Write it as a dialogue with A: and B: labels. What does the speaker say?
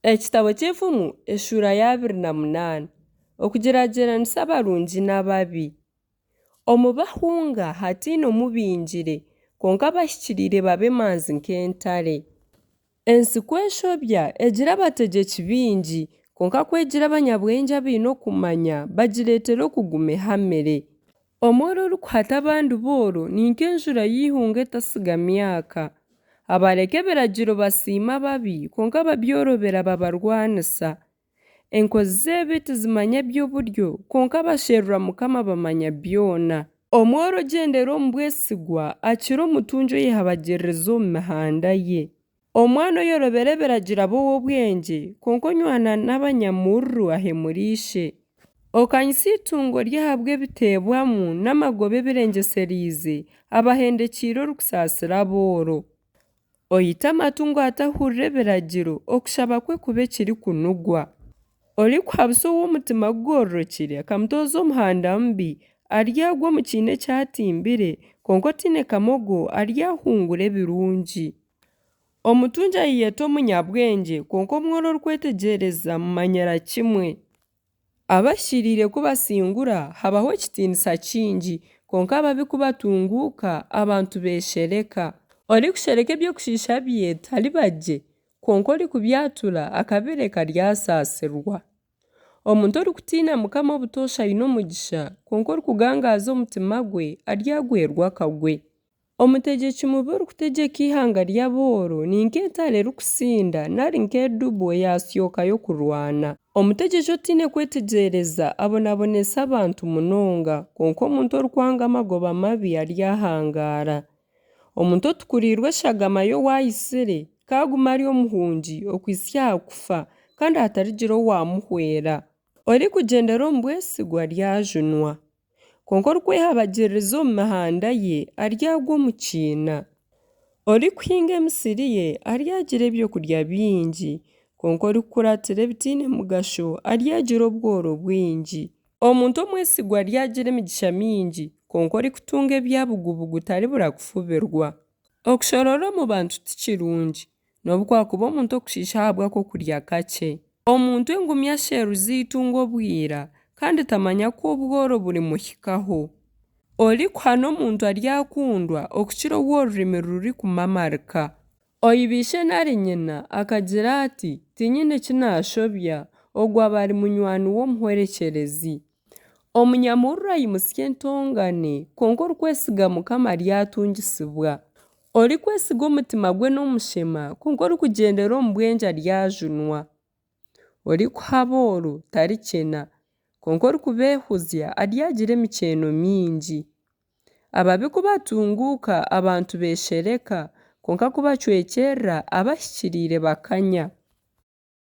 A: Ekitabo ky'Enfumu eshura ya 28 okugerageranisa abarungi n'ababi. Omu bahunga hatiine omubingire konka abahikiriire babe manzi nk'entare. Ensi kweshobya egira abategyeki bingi konka kwegira abanyabwenge abaine okumanya bagireetere okuguma ehamire. Omworo orikuhata abandi booro ni nk'enjura y'ihunga etasiga myaka. Abareka ebiragiro basiima ababi konka ababyorobera babarwanisa. Enkozi z'ebi tizimanya eby'oburyo konka abasherura Mukama bamanya byona. Omworo ogyendera omu bwesigwa akira omutungi oyehabagiririza omu mihanda ye. Omwana oyorobera ebiragiro abowa obwengye konka onywana n'abanyamururu ahemuriishe. Okanyisa itungo ryahabwa ebiteebwamu n'amagoba ebirengeseriize abahendekiire orikusaasira abooro. Oyite amatu atahurira ebiragiro okushaba kwe kube kirikunugwa. Orikuhabisa ow'omutima gugororokire akamutooza omuhanda mubi aryagwa omu kiina ekyatimbire konka otiine kamogo aryahungura ebirungi. Omutungi ayeyeta omunyabwenge konka omworo orikwetegyereza mumanyira kimwe. Abahikiriire kubasingura habaho ekitiinisa kingi konka ababi kubatunguuka abantu beeshereka. Orikushereka ebyokushiisha bye taribagye konka orikubyatura akabireka ryasaasirwa. Omuntu orikutiina Mukama obutosha aine omugisha konka orikugangaaza omutima gwe aryagwerwa akagwe. Omutegyeki mubi orikutegyeka ihanga ry'abooro ni nk'entare erikusinda nari nk'edubu eyasyokayo kurwana. Omutegyeki otiine kwetegyereza abonabonesa abantu munonga konka omuntu orikwanga amagoba mabi aryahangaara. Omuntu otukuriirwe eshagama y'owaayisire kaguma ari omuhungi okwisya aha kufa kandi hatarigira owamuhwera. Orikugyendera omu bwesigwa ryajunwa konka orikwehabagiririza omu mihanda ye aryagwa omu kiina. Orikuhinga emisiri ye aryagira ebyokurya bingi konka orikukuratira ebitiine mugasho aryagira obworo bwingi. Omuntu omwesigwa aryagira emigisha mingi konka orikutunga ebyabugubugu taribura kufubirwa. Okushorora omu bantu tikirungi nobu kwakuba omuntu okushiisha ahabwa k'okurya kakye. Omuntu engumi asheruza itunga obwira kandi tamanya ko obworo burimuhikaho. Orikuhana omuntu aryakundwa okukira ow'orurimi rurikumamarika. Oibishe nari nyina akagira ati tinyine kinashobya ogwo aba ari munywani w'omuhwerekyerezi. Omunyamururu ayimusya entongane konka orikwesiga Mukama aryatungisibwa. Orikwesiga omutima gwe n'omushema konka orikugyendera omu bwengye aryajunwa. Orikuha abooro tarikena konka orikubeehuzya aryagira emikyeno mingi. Ababi kubatunguuka abantu beeshereka konka kubacwekyerera abahikiriire bakanya.